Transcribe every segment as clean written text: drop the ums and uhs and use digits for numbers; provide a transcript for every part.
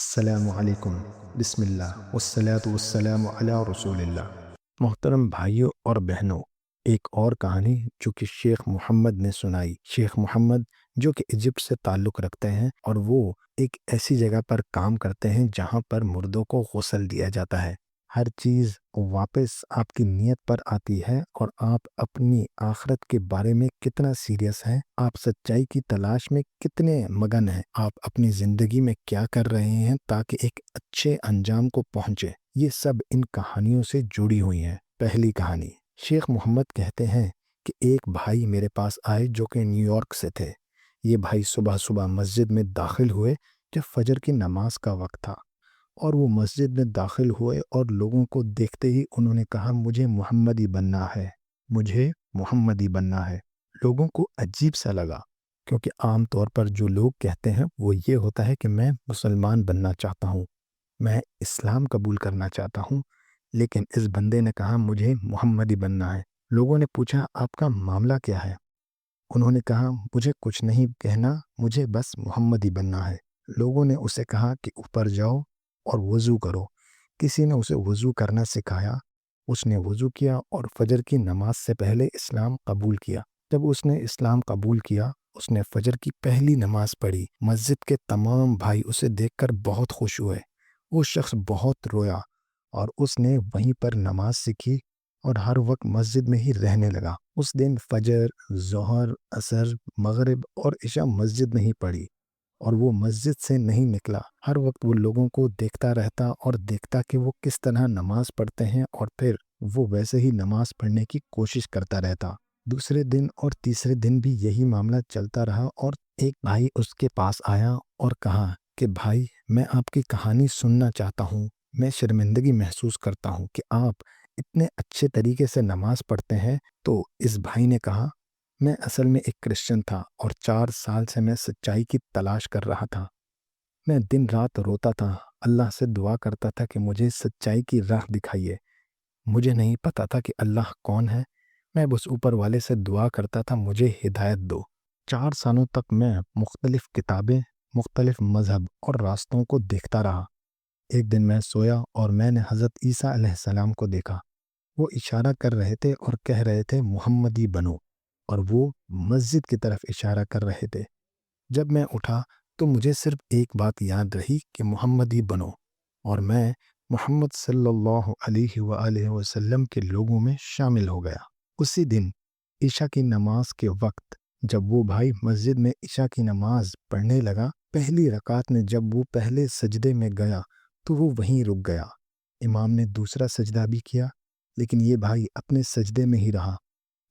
السلام علیکم۔ بسم اللہ والصلاة والسلام علی رسول اللہ۔ محترم بھائیوں اور بہنوں، ایک اور کہانی جو کہ شیخ محمد نے سنائی۔ شیخ محمد جو کہ ایجپٹ سے تعلق رکھتے ہیں، اور وہ ایک ایسی جگہ پر کام کرتے ہیں جہاں پر مردوں کو غسل دیا جاتا ہے۔ ہر چیز واپس آپ کی نیت پر آتی ہے، اور آپ اپنی آخرت کے بارے میں کتنا سیریس ہیں، آپ سچائی کی تلاش میں کتنے مگن ہیں، آپ اپنی زندگی میں کیا کر رہے ہیں تاکہ ایک اچھے انجام کو پہنچے، یہ سب ان کہانیوں سے جڑی ہوئی ہیں۔ پہلی کہانی، شیخ محمد کہتے ہیں کہ ایک بھائی میرے پاس آئے جو کہ نیو یارک سے تھے۔ یہ بھائی صبح صبح مسجد میں داخل ہوئے جب فجر کی نماز کا وقت تھا، اور وہ مسجد میں داخل ہوئے اور لوگوں کو دیکھتے ہی انہوں نے کہا، مجھے محمدی بننا ہے، مجھے محمدی بننا ہے۔ لوگوں کو عجیب سا لگا، کیونکہ عام طور پر جو لوگ کہتے ہیں وہ یہ ہوتا ہے کہ میں مسلمان بننا چاہتا ہوں، میں اسلام قبول کرنا چاہتا ہوں، لیکن اس بندے نے کہا مجھے محمدی بننا ہے۔ لوگوں نے پوچھا، آپ کا معاملہ کیا ہے؟ انہوں نے کہا، مجھے کچھ نہیں کہنا، مجھے بس محمدی بننا ہے۔ لوگوں نے اسے کہا کہ اوپر جاؤ اور وضو کرو۔ کسی نے اسے وضو کرنا سکھایا، اس نے وضو کیا اور فجر کی نماز سے پہلے اسلام قبول کیا۔ جب اس نے اسلام قبول کیا، اس نے فجر کی پہلی نماز پڑھی۔ مسجد کے تمام بھائی اسے دیکھ کر بہت خوش ہوئے۔ وہ شخص بہت رویا، اور اس نے وہیں پر نماز سیکھی اور ہر وقت مسجد میں ہی رہنے لگا۔ اس دن فجر، ظہر، عصر، مغرب اور عشاء مسجد میں ہی پڑھی، اور وہ مسجد سے نہیں نکلا۔ ہر وقت وہ لوگوں کو دیکھتا رہتا اور دیکھتا کہ وہ کس طرح نماز پڑھتے ہیں، اور پھر وہ ویسے ہی نماز پڑھنے کی کوشش کرتا رہتا۔ دوسرے دن اور تیسرے دن بھی یہی معاملہ چلتا رہا، اور ایک بھائی اس کے پاس آیا اور کہا کہ بھائی، میں آپ کی کہانی سننا چاہتا ہوں۔ میں شرمندگی محسوس کرتا ہوں کہ آپ اتنے اچھے طریقے سے نماز پڑھتے ہیں۔ تو اس بھائی نے کہا، میں اصل میں ایک کرسچن تھا، اور 4 سال سے میں سچائی کی تلاش کر رہا تھا۔ میں دن رات روتا تھا، اللہ سے دعا کرتا تھا کہ مجھے سچائی کی راہ دکھائیے۔ مجھے نہیں پتا تھا کہ اللہ کون ہے، میں بس اوپر والے سے دعا کرتا تھا مجھے ہدایت دو۔ 4 سالوں تک میں مختلف کتابیں، مختلف مذہب اور راستوں کو دیکھتا رہا۔ ایک دن میں سویا اور میں نے حضرت عیسیٰ علیہ السلام کو دیکھا۔ وہ اشارہ کر رہے تھے اور کہہ رہے تھے محمدی بنو، اور وہ مسجد کی طرف اشارہ کر رہے تھے۔ جب میں اٹھا تو مجھے صرف ایک بات یاد رہی کہ محمدی بنو، اور میں محمد صلی اللہ علیہ وآلہ وسلم کے لوگوں میں شامل ہو گیا۔ اسی دن عشاء کی نماز کے وقت جب وہ بھائی مسجد میں عشاء کی نماز پڑھنے لگا، پہلی رکعت میں جب وہ پہلے سجدے میں گیا تو وہ وہیں رک گیا۔ امام نے دوسرا سجدہ بھی کیا، لیکن یہ بھائی اپنے سجدے میں ہی رہا۔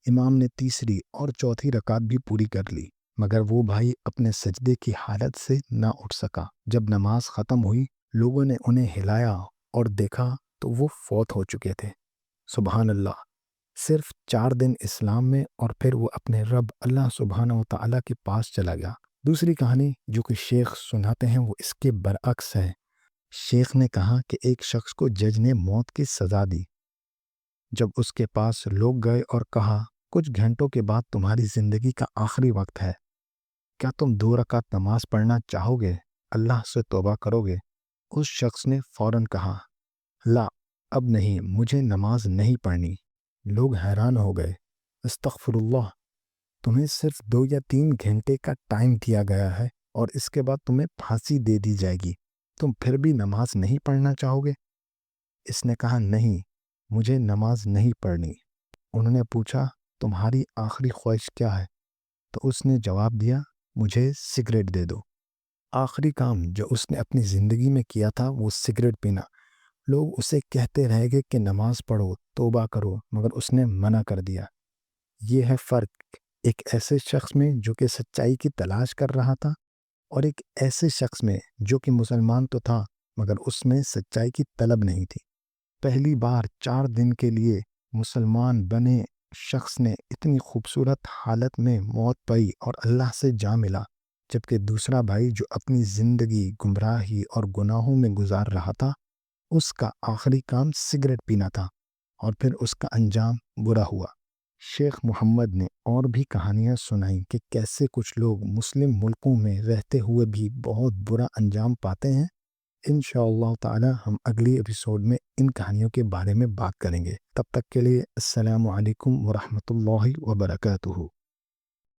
امام نے تیسری اور چوتھی رکعت بھی پوری کر لی، مگر وہ بھائی اپنے سجدے کی حالت سے نہ اٹھ سکا۔ جب نماز ختم ہوئی، لوگوں نے انہیں ہلایا اور دیکھا تو وہ فوت ہو چکے تھے۔ سبحان اللہ! صرف 4 دن اسلام میں، اور پھر وہ اپنے رب اللہ سبحانہ و تعالیٰ کے پاس چلا گیا۔ دوسری کہانی جو کہ شیخ سناتے ہیں وہ اس کے برعکس ہے۔ شیخ نے کہا کہ ایک شخص کو جج نے موت کی سزا دی۔ جب اس کے پاس لوگ گئے اور کہا، کچھ گھنٹوں کے بعد تمہاری زندگی کا آخری وقت ہے، کیا تم 2 رکعت نماز پڑھنا چاہو گے، اللہ سے توبہ کرو گے؟ اس شخص نے فوراً کہا، لا، اب نہیں، مجھے نماز نہیں پڑھنی۔ لوگ حیران ہو گئے۔ استغفر اللہ، تمہیں صرف 2 یا 3 گھنٹے کا ٹائم دیا گیا ہے، اور اس کے بعد تمہیں پھانسی دے دی جائے گی، تم پھر بھی نماز نہیں پڑھنا چاہو گے؟ اس نے کہا، نہیں، مجھے نماز نہیں پڑھنی۔ انہوں نے پوچھا، تمہاری آخری خواہش کیا ہے؟ تو اس نے جواب دیا، مجھے سگریٹ دے دو۔ آخری کام جو اس نے اپنی زندگی میں کیا تھا وہ سگریٹ پینا۔ لوگ اسے کہتے رہ گئے کہ نماز پڑھو، توبہ کرو، مگر اس نے منع کر دیا۔ یہ ہے فرق ایک ایسے شخص میں جو کہ سچائی کی تلاش کر رہا تھا، اور ایک ایسے شخص میں جو کہ مسلمان تو تھا مگر اس میں سچائی کی طلب نہیں تھی۔ پہلی بار 4 دن کے لیے مسلمان بنے شخص نے اتنی خوبصورت حالت میں موت پائی اور اللہ سے جا ملا، جبکہ دوسرا بھائی جو اپنی زندگی گمراہی اور گناہوں میں گزار رہا تھا، اس کا آخری کام سگریٹ پینا تھا، اور پھر اس کا انجام برا ہوا۔ شیخ محمد نے اور بھی کہانیاں سنائیں کہ کیسے کچھ لوگ مسلم ملکوں میں رہتے ہوئے بھی بہت برا انجام پاتے ہیں، انشاءاللہ تعالی ہم اگلی ایپیسوڈ میں ان کہانیوں کے بارے میں بات کریں گے. تب تک کے لیے السلام علیکم ورحمۃ اللہ وبرکاتہ.